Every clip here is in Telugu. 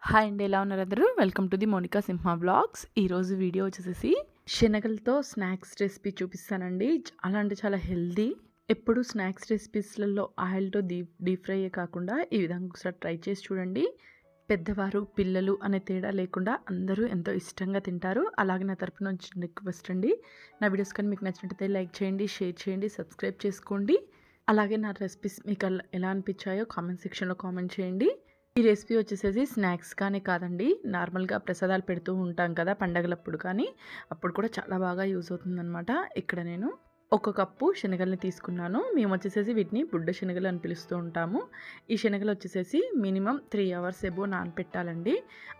హాయ్ అండి, ఎలా ఉన్నారు అందరూ? Welcome to the Monika Simha vlogs. ఈరోజు వీడియో వచ్చేసి శనగలతో స్నాక్స్ రెసిపీ చూపిస్తానండి. చాలా అంటే చాలా హెల్దీ. ఎప్పుడు స్నాక్స్ రెసిపీస్లలో ఆయిల్తో డీప్ ఫ్రై కాకుండా ఈ విధంగా ఒకసారి ట్రై చేసి చూడండి. పెద్దవారు పిల్లలు అనే తేడా లేకుండా అందరూ ఎంతో ఇష్టంగా తింటారు. అలాగే నా తరపున నుంచి రిక్వెస్ట్ అండి, నా వీడియోస్ కానీ మీకు నచ్చినట్టయితే లైక్ చేయండి, షేర్ చేయండి, సబ్స్క్రైబ్ చేసుకోండి. అలాగే నా రెసిపీస్ మీకు ఎలా అనిపించాయో కామెంట్ సెక్షన్లో కామెంట్ చేయండి. ఈ రెసిపీ వచ్చేసేసి స్నాక్స్ కానీ కాదండి, నార్మల్గా ప్రసాదాలు పెడుతూ ఉంటాం కదా పండగలప్పుడు, కానీ అప్పుడు కూడా చాలా బాగా యూజ్ అవుతుందన్నమాట. ఇక్కడ నేను ఒక కప్పు శనగల్ని తీసుకున్నాను. మేము వచ్చేసేసి వీటిని బుడ్డ శనగలు అని పిలుస్తూ ఉంటాము. ఈ శనగలు వచ్చేసేసి మినిమం 3 అవర్స్ ఎబో నానపెట్టాలండి.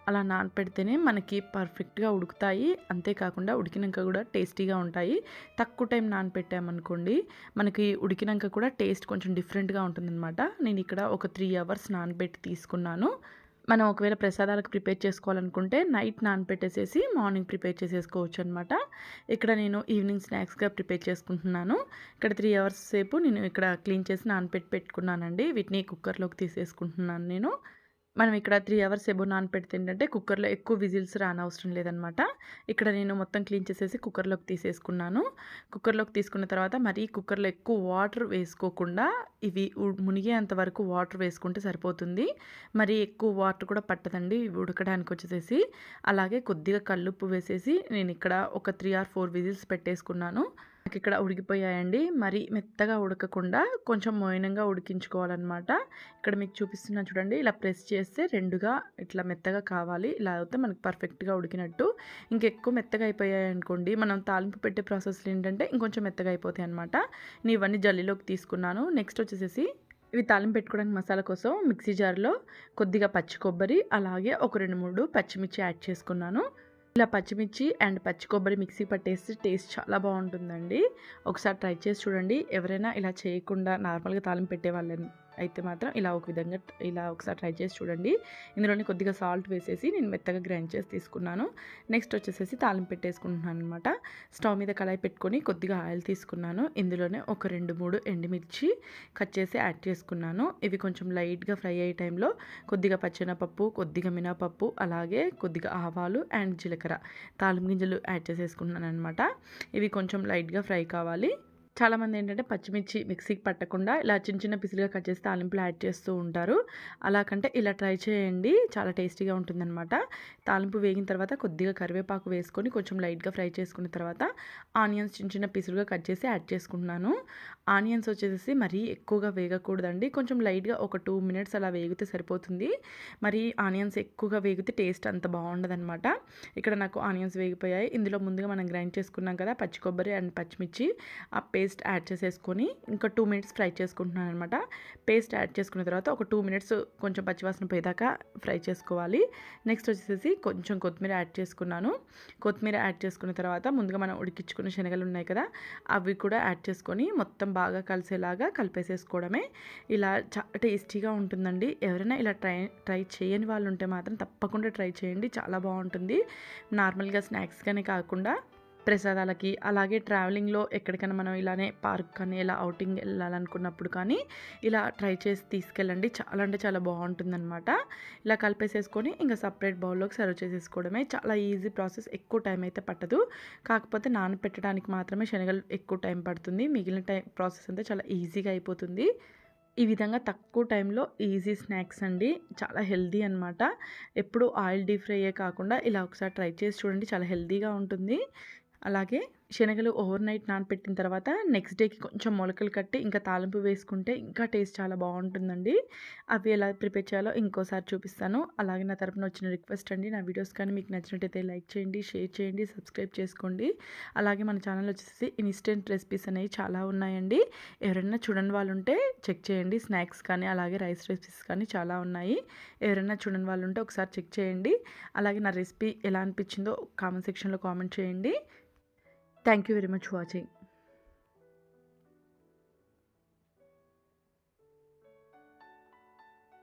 అలా నానపెడితేనే మనకి పర్ఫెక్ట్గా ఉడుకుతాయి. అంతేకాకుండా ఉడికినాక కూడా టేస్టీగా ఉంటాయి. తక్కువ టైం నానపెట్టామనుకోండి, మనకి ఉడికినాక కూడా టేస్ట్ కొంచెం డిఫరెంట్గా ఉంటుందన్నమాట. నేను ఇక్కడ ఒక 3 అవర్స్ నానబెట్టి తీసుకున్నాను. మనం ఒకవేళ ప్రసాదాలకు ప్రిపేర్ చేసుకోవాలనుకుంటే నైట్ నానపెట్టేసేసి మార్నింగ్ ప్రిపేర్ చేసేసుకోవచ్చు అనమాట. ఇక్కడ నేను ఈవినింగ్ స్నాక్స్గా ప్రిపేర్ చేసుకుంటున్నాను. ఇక్కడ 3 అవర్స్ సేపు నేను ఇక్కడ క్లీన్ చేసి పెట్టుకున్నానండి. వీటిని కుక్కర్లోకి తీసేసుకుంటున్నాను నేను. మనం ఇక్కడ 3 అవర్స్ ఎబో నానపెడితే ఏంటంటే కుక్కర్లో ఎక్కువ విజిల్స్ రానవసరం లేదనమాట. ఇక్కడ నేను మొత్తం క్లీన్ చేసేసి కుక్కర్లోకి తీసేసుకున్నాను. కుక్కర్లోకి తీసుకున్న తర్వాత మరి కుక్కర్లో ఎక్కువ వాటర్ వేసుకోకుండా ఇవి మునిగేంత వరకు వాటర్ వేసుకుంటే సరిపోతుంది. మరి ఎక్కువ వాటర్ కూడా పట్టదండి ఉడకడానికి వచ్చేసేసి. అలాగే కొద్దిగా కల్లుప్పు వేసేసి నేను ఇక్కడ ఒక 3 or 4 విజిల్స్ పెట్టేసుకున్నాను. నాకు ఇక్కడ ఉడికిపోయాయండి. మరి మెత్తగా ఉడకకుండా కొంచెం మోయనంగా ఉడికించుకోవాలన్నమాట. ఇక్కడ మీకు చూపిస్తున్నా చూడండి, ఇలా ప్రెస్ చేస్తే రెండుగా ఇట్లా మెత్తగా కావాలి. ఇలా అయితే మనకి పర్ఫెక్ట్గా ఉడికినట్టు. ఇంకెక్కువ మెత్తగా అయిపోయాయి అనుకోండి, మనం తాలింపు పెట్టే ప్రాసెస్లో ఏంటంటే ఇంకొంచెం మెత్తగా అయిపోతాయి అనమాట. నేను ఇవన్నీ జల్లీలోకి తీసుకున్నాను. నెక్స్ట్ వచ్చేసేసి ఇవి తాలింపు పెట్టుకోవడానికి మసాలా కోసం మిక్సీ జార్లో కొద్దిగా పచ్చి కొబ్బరి, అలాగే ఒక 2-3 పచ్చిమిర్చి యాడ్ చేసుకున్నాను. ఇలా పచ్చిమిర్చి అండ్ పచ్చి కొబ్బరి మిక్సీ పట్టేస్తే టేస్ట్ చాలా బాగుంటుందండి. ఒకసారి ట్రై చేసి చూడండి. ఎవరైనా ఇలా చేయకుండా నార్మల్గా తాలింపు పెట్టే వాళ్ళని అయితే మాత్రం ఇలా ఒకసారి ట్రై చేసి చూడండి. ఇందులోనే కొద్దిగా సాల్ట్ వేసేసి నేను మెత్తగా గ్రైండ్ చేసి తీసుకున్నాను. నెక్స్ట్ వచ్చేసేసి తాలింపు పెట్టేసుకుంటున్నాను అనమాట. స్టవ్ మీద కళాయి పెట్టుకొని కొద్దిగా ఆయిల్ తీసుకున్నాను. ఇందులోనే ఒక 2-3 ఎండుమిర్చి కట్ చేసి యాడ్ చేసుకున్నాను. ఇవి కొంచెం లైట్గా ఫ్రై అయ్యే టైంలో కొద్దిగా పచ్చెనపప్పు, కొద్దిగా మినపప్పు, అలాగే కొద్దిగా ఆవాలు అండ్ జీలకర్ర, తాలింపు గింజలు యాడ్ చేసేసుకున్నాను అనమాట. ఇవి కొంచెం లైట్గా ఫ్రై కావాలి. చాలామంది ఏంటంటే పచ్చిమిర్చి మిక్సీకి పట్టకుండా ఇలా చిన్న చిన్న పిసులుగా కట్ చేసి తాలింపులు యాడ్ చేస్తూ ఉంటారు. అలా కంటే ఇలా ట్రై చేయండి, చాలా టేస్టీగా ఉంటుందన్నమాట. తాలింపు వేగిన తర్వాత కొద్దిగా కరివేపాకు వేసుకొని కొంచెం లైట్గా ఫ్రై చేసుకున్న తర్వాత ఆనియన్స్ చిన్న చిన్న పిసులుగా కట్ చేసి యాడ్ చేసుకుంటున్నాను. ఆనియన్స్ వచ్చేసి మరీ ఎక్కువగా వేగకూడదండి, కొంచెం లైట్గా ఒక 2 minutes అలా వేగితే సరిపోతుంది. మరి ఆనియన్స్ ఎక్కువగా వేగితే టేస్ట్ అంత బాగుండదన్నమాట. ఇక్కడ నాకు ఆనియన్స్ వేగిపోయాయి. ఇందులో ముందుగా మనం గ్రైండ్ చేసుకున్నాం కదా పచ్చి కొబ్బరి అండ్ పచ్చిమిర్చి, ఆ పేస్ట్ యాడ్ చేసేసుకొని ఇంకా 2 minutes ఫ్రై చేసుకుంటున్నాను అనమాట. పేస్ట్ యాడ్ చేసుకున్న తర్వాత ఒక 2 minutes కొంచెం పచ్చివాసన పోయేదాకా ఫ్రై చేసుకోవాలి. నెక్స్ట్ వచ్చేసి కొంచెం కొత్తిమీర యాడ్ చేసుకున్నాను. కొత్తిమీర యాడ్ చేసుకున్న తర్వాత ముందుగా మనం ఉడికించుకున్న శనగలు ఉన్నాయి కదా, అవి కూడా యాడ్ చేసుకొని మొత్తం బాగా కలిసేలాగా కలిపేసేసుకోవడమే. ఇలా చాలా టేస్టీగా ఉంటుందండి. ఎవరైనా ఇలా ట్రై చేయని వాళ్ళు ఉంటే మాత్రం తప్పకుండా ట్రై చేయండి, చాలా బాగుంటుంది. నార్మల్గా స్నాక్స్గానే కాకుండా ప్రసాదాలకి, అలాగే ట్రావెలింగ్లో ఎక్కడికైనా మనం ఇలానే పార్క్ కానీ ఇలా అవుటింగ్ వెళ్ళాలనుకున్నప్పుడు కానీ ఇలా ట్రై చేసి తీసుకెళ్ళండి. చాలా అంటే చాలా బాగుంటుందన్నమాట. ఇలా కలిపేసేసుకొని ఇంకా సపరేట్ బౌల్లోకి సర్వ్ చేసేసుకోవడమే. చాలా ఈజీ ప్రాసెస్, ఎక్కువ టైం అయితే పట్టదు. కాకపోతే నానపెట్టడానికి మాత్రమే శనగలు ఎక్కువ టైం పడుతుంది. మిగిలిన ప్రాసెస్ అంతా చాలా ఈజీగా అయిపోతుంది. ఈ విధంగా తక్కువ టైంలో ఈజీ స్నాక్స్ అండి, చాలా హెల్దీ అనమాట. ఎప్పుడు ఆయిల్ డీప్ ఫ్రైయే కాకుండా ఇలా ఒకసారి ట్రై చేసి చూడండి, చాలా హెల్దీగా ఉంటుంది. అలాగే శనగలు ఓవర్ నైట్ నానపెట్టిన తర్వాత నెక్స్ట్ డేకి కొంచెం మొలకలు కట్టి ఇంకా తాలింపు వేసుకుంటే ఇంకా టేస్ట్ చాలా బాగుంటుందండి. అవి ఎలా ప్రిపేర్ చేయాలో ఇంకోసారి చూపిస్తాను. అలాగే నా తరపున వచ్చిన రిక్వెస్ట్ అండి, నా వీడియోస్ కానీ మీకు నచ్చినట్టయితే లైక్ చేయండి, షేర్ చేయండి, సబ్స్క్రైబ్ చేసుకోండి. అలాగే మన ఛానల్ వచ్చేసి ఇన్స్టెంట్ రెసిపీస్ అనేవి చాలా ఉన్నాయండి. ఎవరైనా చూడని వాళ్ళు ఉంటే చెక్ చేయండి. స్నాక్స్ కానీ అలాగే రైస్ రెసిపీస్ కానీ చాలా ఉన్నాయి. ఎవరైనా చూడని వాళ్ళు ఉంటే ఒకసారి చెక్ చేయండి. అలాగే నా రెసిపీ ఎలా అనిపించిందో కామెంట్ సెక్షన్లో కామెంట్ చేయండి. Thank you very much for watching.